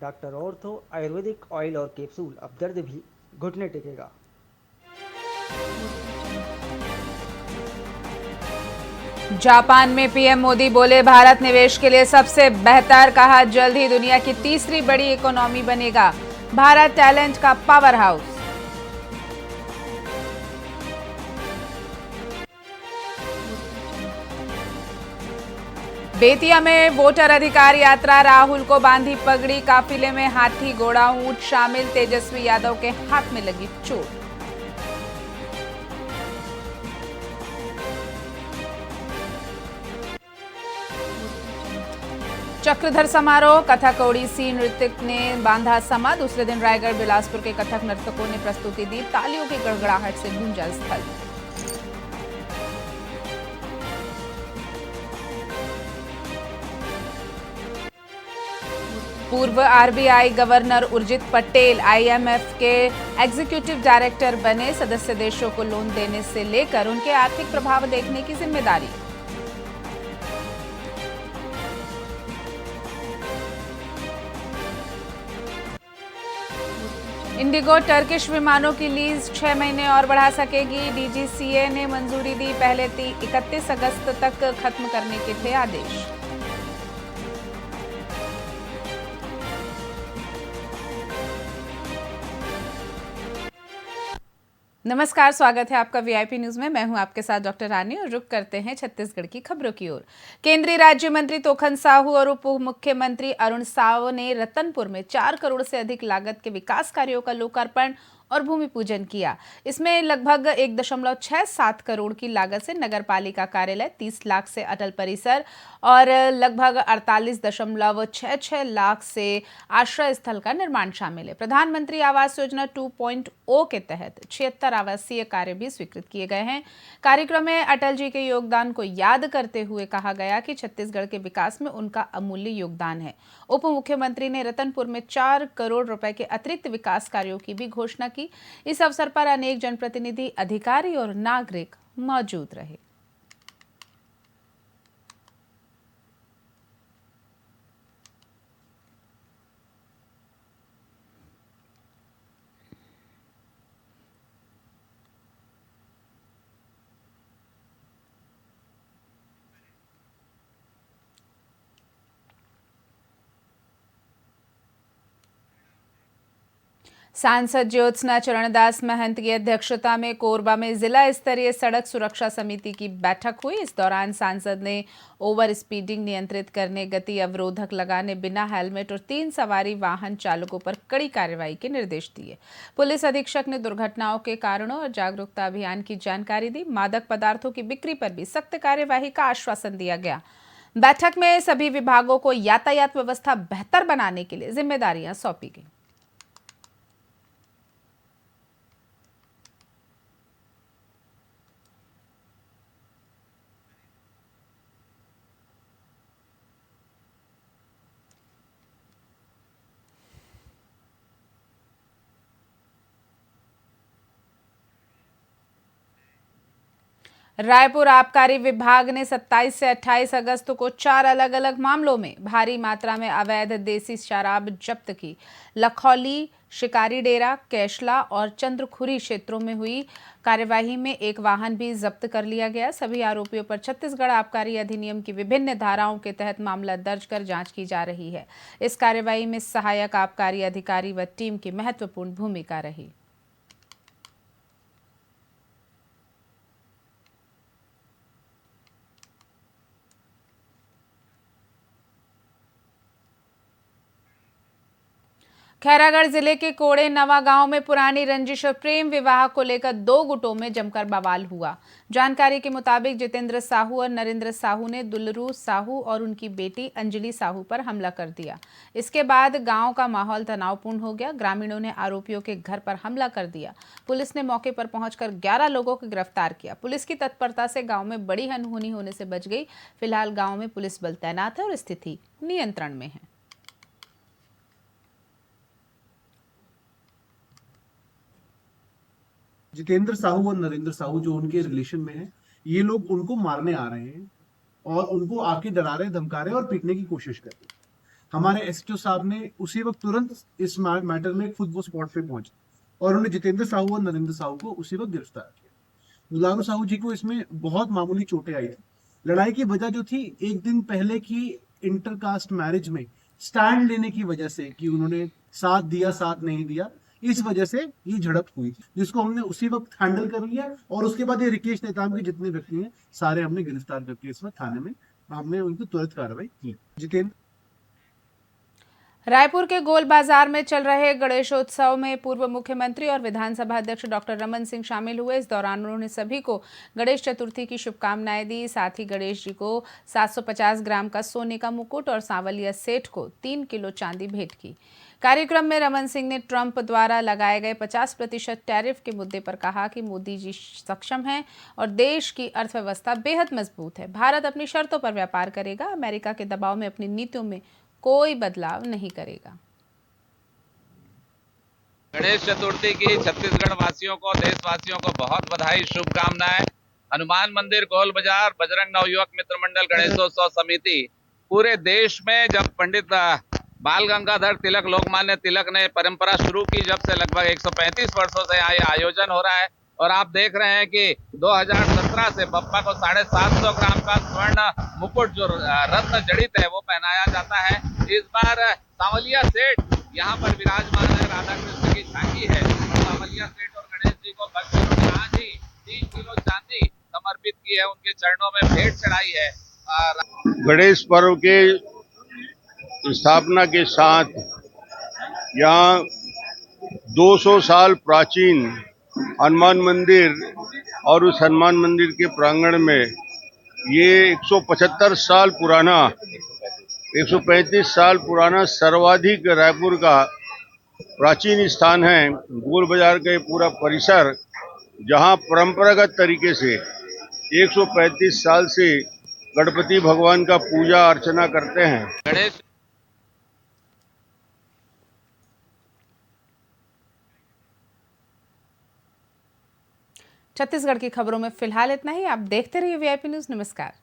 Doctor ortho Ayurvedic oil और capsule, अब दर्द भी घुटने टेकेगा। जापान में पीएम मोदी बोले, भारत निवेश के लिए सबसे बेहतर, कहा जल्द ही दुनिया की तीसरी बड़ी इकोनॉमी बनेगा भारत, टैलेंट का पावर हाउस। बेतिया में वोटर अधिकार यात्रा, राहुल को बांधी पगड़ी, काफिले में हाथी घोड़ा ऊंट शामिल, तेजस्वी यादव के हाथ में लगी चोट। चक्रधर समारोह, कथक ओडिसी नृत्यक ने बांधा समा, दूसरे दिन रायगढ़ बिलासपुर के कथक नर्तकों ने प्रस्तुति दी, तालियों की गड़गड़ाहट से गूंजा स्थल। पूर्व RBI governor Urjit Patel IMF के एग्जीक्यूटिव डायरेक्टर बने, सदस्य देशों को लोन देने से लेकर उनके आर्थिक प्रभाव देखने की जिम्मेदारी। इंडिगो टर्किश विमानों की लीज 6 महीने और बढ़ा सकेगी, डीजीसीए ने मंजूरी दी, पहले 31 अगस्त तक खत्म करने के थे आदेश। नमस्कार, स्वागत है आपका वीआईपी न्यूज में। मैं हूं आपके साथ डॉक्टर रानी और रुक करते हैं छत्तीसगढ़ की खबरों की ओर। केंद्रीय राज्य मंत्री तोखन साहू और उप मुख्यमंत्री अरुण साव ने रतनपुर में 4 करोड़ से अधिक लागत के विकास कार्यों का लोकार्पण और भूमि पूजन किया। इसमें लगभग 1.67 करोड़ की लागत से नगर पालिका कार्यालय, 30 लाख से अटल परिसर और लगभग 48.66 लाख से आश्रय स्थल का निर्माण शामिल है। प्रधानमंत्री आवास योजना 2.0 के तहत 76 आवासीय कार्य भी स्वीकृत किए गए हैं। कार्यक्रम में अटल जी के योगदान को याद करते हुए कहा गया कि छत्तीसगढ़ के विकास में उनका अमूल्य योगदान है। उप मुख्यमंत्री ने रतनपुर में 4 करोड़ रुपए के अतिरिक्त विकास कार्यों की भी घोषणा की। इस अवसर पर अनेक जनप्रतिनिधि, अधिकारी और नागरिक मौजूद रहे। सांसद ज्योत्सना चरणदास महंत की अध्यक्षता में कोरबा में जिला स्तरीय सड़क सुरक्षा समिति की बैठक हुई। इस दौरान सांसद ने ओवर स्पीडिंग नियंत्रित करने, गति अवरोधक लगाने, बिना हेलमेट और 3 सवारी वाहन चालकों पर कड़ी कार्रवाई के निर्देश दिए। पुलिस अधीक्षक ने दुर्घटनाओं के कारणों और जागरूकता अभियान की जानकारी दी। मादक पदार्थों की बिक्री पर भी सख्त कार्यवाही का आश्वासन दिया गया। बैठक में सभी विभागों को यातायात व्यवस्था बेहतर बनाने के लिए जिम्मेदारियां सौंपी गई। रायपुर आबकारी विभाग ने 27 से 28 अगस्त को 4 अलग अलग मामलों में भारी मात्रा में अवैध देसी शराब जब्त की। लखौली, शिकारी डेरा, कैशला और चंद्रखुरी क्षेत्रों में हुई कार्यवाही में एक वाहन भी जब्त कर लिया गया। सभी आरोपियों पर छत्तीसगढ़ आबकारी अधिनियम की विभिन्न धाराओं के तहत मामला दर्ज कर जांच की जा रही है। इस कार्यवाही में सहायक आबकारी अधिकारी व टीम की महत्वपूर्ण भूमिका रही। खैरागढ़ जिले के कोड़े नवा गांव में पुरानी रंजिश और प्रेम विवाह को लेकर 2 गुटों में जमकर बवाल हुआ। जानकारी के मुताबिक जितेंद्र साहू और नरेंद्र साहू ने दुलरू साहू और उनकी बेटी अंजलि साहू पर हमला कर दिया। इसके बाद गांव का माहौल तनावपूर्ण हो गया। ग्रामीणों ने आरोपियों के घर पर हमला कर दिया। पुलिस ने मौके पर पहुंचकर 11 लोगों को गिरफ्तार किया। पुलिस की तत्परता से गाँव में बड़ी अनहोनी होने से बच गई। फिलहाल गाँव में पुलिस बल तैनात है और स्थिति नियंत्रण में है। जितेंद्र साहू और नरेंद्र साहू जो उनके रिलेशन में है, ये लोग उनको मारने आ रहे हैं और उनको आके डरा रहे, धमका रहे और पीटने की कोशिश कर रहे हैं। हमारे एसएचओ साहब ने उसी वक्त तुरंत इस मैटर में खुद वो स्पॉट पे पहुंचे और उन्होंने जितेंद्र साहू और नरेंद्र साहू को उसी वक्त गिरफ्तार किया। दुलारू साहू जी को इसमें बहुत मामूली चोटें आई थी। लड़ाई की वजह जो थी एक दिन पहले की इंटरकास्ट मैरिज में स्टैंड लेने की वजह से कि उन्होंने साथ दिया साथ नहीं दिया, इस वजह से ये झड़प हुई थी, जिसको हमने उसी वक्त हैंडल कर लिया और उसके बाद ये रिकेश नेताम के जितने व्यक्ति हैं सारे हमने गिरफ्तार करके इस वक्त थाने में हमने उनको तुरंत कार्रवाई की। जितेंद्र रायपुर के गोल बाजार में चल रहे गणेशोत्सव में पूर्व मुख्यमंत्री और विधानसभा अध्यक्ष डॉक्टर रमन सिंह शामिल हुए। इस दौरान उन्होंने सभी को गणेश चतुर्थी की शुभकामनाएं दी। साथ ही गणेश जी को 750 ग्राम का सोने का मुकुट और सांवलिया सेठ को 3 किलो चांदी भेंट की। कार्यक्रम में रमन सिंह ने ट्रंप द्वारा लगाए गए 50% टैरिफ के मुद्दे पर कहा कि मोदी जी सक्षम हैं और देश की अर्थव्यवस्था बेहद मजबूत है। भारत अपनी शर्तों पर व्यापार करेगा, अमेरिका के दबाव में अपनी नीतियों में कोई बदलाव नहीं करेगा। गणेश चतुर्थी की छत्तीसगढ़ वासियों को, देशवासियों को बहुत बधाई, शुभकामनाएं। हनुमान मंदिर, गोल बाजार, बजरंग नवयुवक मित्र मंडल, गणेशोत्सव समिति पूरे देश में जब पंडित बाल गंगाधर तिलक, लोकमान्य तिलक ने परंपरा शुरू की, जब से लगभग 135 वर्षों से यहाँ ये आयोजन हो रहा है और आप देख रहे हैं कि 2017 से बप्पा को 750 ग्राम का स्वर्ण मुकुट जो रत्न जड़ित है वो पहनाया जाता है। इस बार सांवलिया सेठ यहाँ पर विराजमान है, राधा कृष्ण की झांकी है और सांवलिया सेठ और गणेश जी को भक्तों ने आज ही 3 किलो चांदी समर्पित की है, उनके चरणों में भेंट चढ़ाई है। गणेश पर्व के स्थापना के साथ यहाँ 200 साल प्राचीन हनुमान मंदिर और उस हनुमान मंदिर के प्रांगण में ये 135 साल पुराना सर्वाधिक रायपुर का प्राचीन स्थान है। गोल बाजार का ये पूरा परिसर जहां परंपरागत तरीके से 135 साल से गणपति भगवान का पूजा अर्चना करते हैं। गणेश छत्तीसगढ़ की खबरों में फिलहाल इतना ही। आप देखते रहिए वीआईपी न्यूज़। नमस्कार।